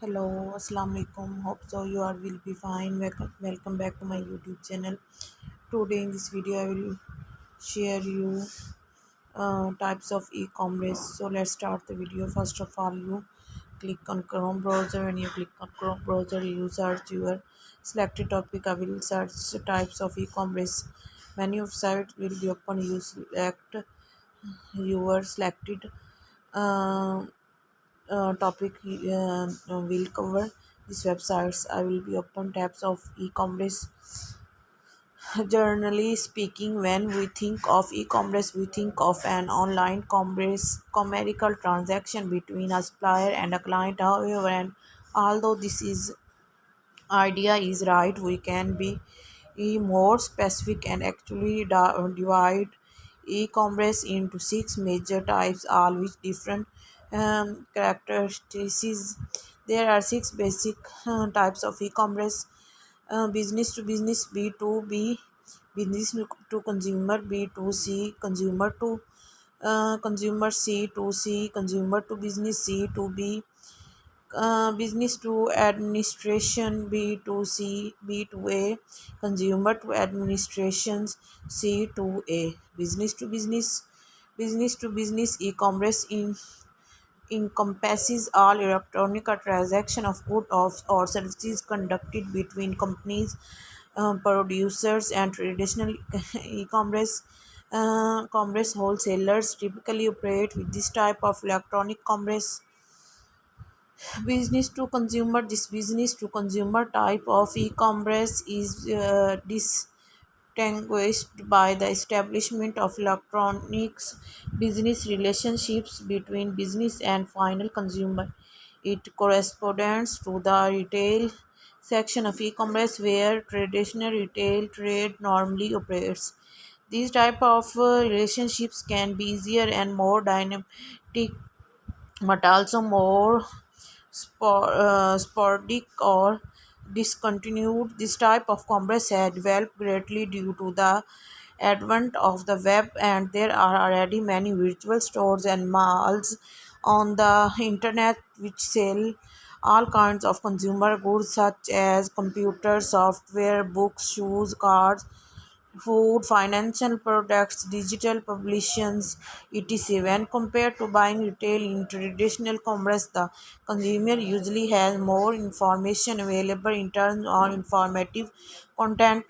Hello, Assalamu alaikum. Hope so you are will be fine. Welcome back to my YouTube channel. Today in this video, I will share you types of e-commerce. So let's start the video. First of all, you click on Chrome browser. When you click on Chrome browser, you search your selected topic. I will search types of e-commerce. Menu of site will be open. You select your selected uh, topic will cover these websites. I will be open tabs of e-commerce. Generally speaking, when we think of e-commerce, we think of an online commercial transaction between a supplier and a client. However, and although this is idea is right, we can be more specific and actually divide e-commerce into six major types, all with different characteristics. There are six basic types of e-commerce: business to business, B2B, business to consumer, B2C, consumer to consumer, C2C, consumer to business, C2B, business to administration, B2C, B2A, consumer to administrations, C2A. Business to business e-commerce encompasses all electronic transaction of goods or services conducted between companies, producers, and traditional e-commerce commerce wholesalers typically operate with this type of electronic commerce. Business to consumer, this business to consumer type of e-commerce is distinguished by the establishment of electronics business relationships between business and final consumer. It corresponds to the retail section of e-commerce where traditional retail trade normally operates. These type of relationships can be easier and more dynamic, but also more sporadic or discontinued. This type of commerce has developed greatly due to the advent of the web, and there are already many virtual stores and malls on the internet which sell all kinds of consumer goods such as computers, software, books, shoes, cars, food, financial products, digital publications, etc. When compared to buying retail in traditional commerce, the consumer usually has more information available in terms of informative content.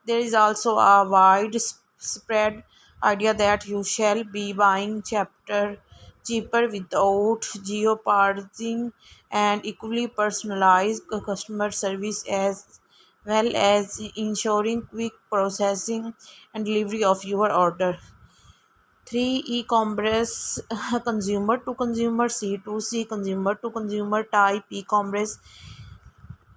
There is also a widespread idea that you shall be buying chapter cheaper without jeopardizing and equally personalized customer service as well as ensuring quick processing and delivery of your order. 3. E-commerce consumer to consumer, C2C, consumer to consumer type e-commerce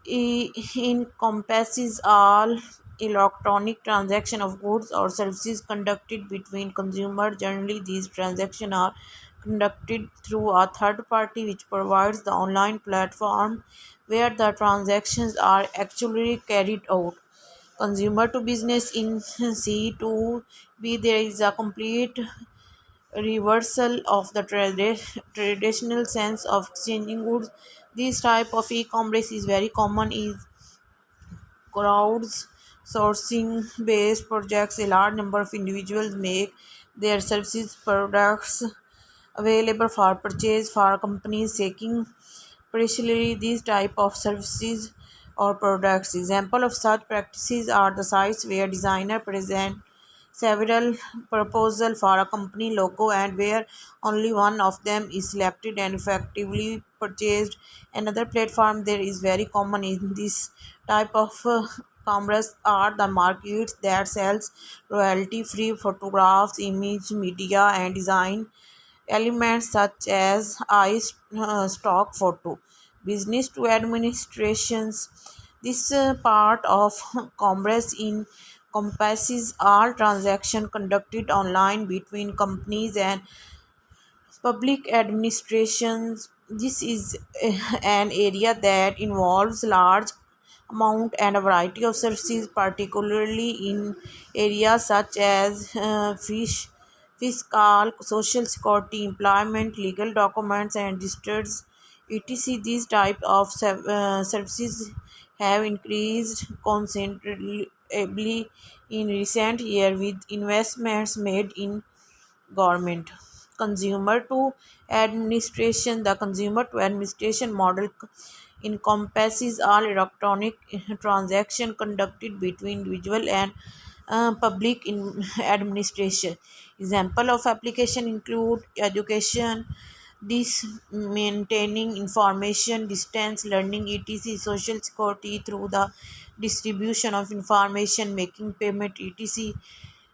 encompasses all electronic transaction of goods or services conducted between consumers. Generally, these transactions are conducted through a third party which provides the online platform where the transactions are actually carried out. Consumer to business, in C2B, there is a complete reversal of the traditional sense of exchanging goods. This type of e-commerce is very common in crowds sourcing based projects. A large number of individuals make their services products available for purchase for companies seeking precisely these type of services or products. Example of such practices are the sites where designer present several proposal for a company logo and where only one of them is selected and effectively purchased. Another platform that is very common in this type of commerce are the markets that sells royalty free photographs, image, media, and design elements such as stock photo. Business to administrations, this part of commerce encompasses all transactions conducted online between companies and public administrations. This is an area that involves large amount and a variety of services, particularly in areas such as fiscal, social security, employment, legal documents, and registers. etc. These type of services have increased considerably in recent years with investments made in government consumer to administration. The consumer to administration model encompasses all electronic transaction conducted between individual and public in administration. Example of application include education, this maintaining information, distance learning, etc., social security through the distribution of information, making payment, etc.,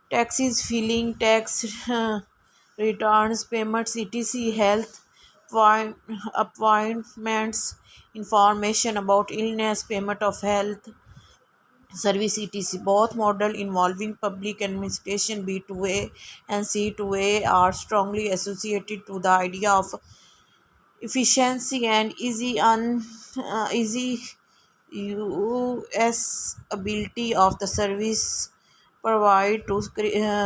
taxes, filing tax returns, payments, etc., health appointments, information about illness, payment of health service, etc. Both model involving public administration B2A and C2A are strongly associated to the idea of efficiency and easy use ability of the service provided to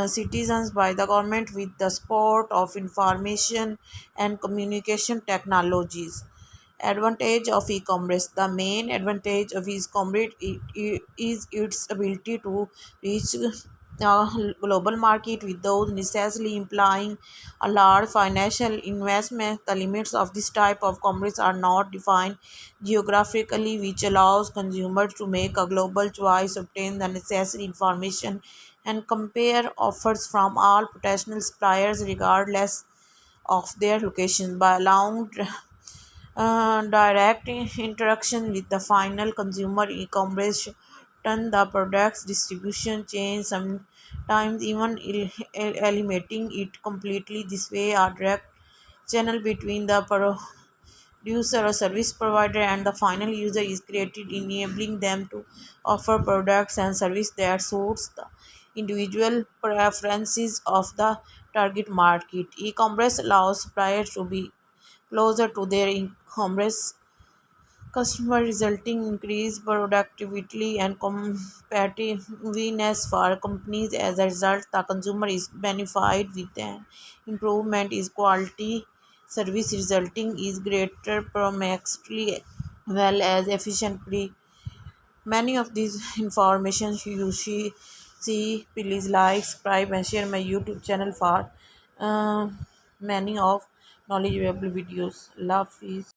citizens by the government with the support of information and communication technologies. Advantage of e-commerce: the main advantage of e-commerce is its ability to reach global market without necessarily implying a large financial investment. The limits of this type of commerce are not defined geographically, which allows consumers to make a global choice, obtain the necessary information, and compare offers from all potential suppliers regardless of their location. By allowing direct interaction with the final consumer, e-commerce turn the product's distribution chain, sometimes even eliminating it completely. This way, a direct channel between the producer or service provider and the final user is created, enabling them to offer products and service that suits the individual preferences of the target market. E-commerce allows suppliers to be closer to their e-commerce customer, resulting in increased productivity and competitiveness for companies. As a result, the consumer is benefited with an improvement in quality service, resulting is greater promiscuity well as efficiently. Many of these information see, please like, subscribe, and share my YouTube channel for uh, many of knowledgeable videos. Love is.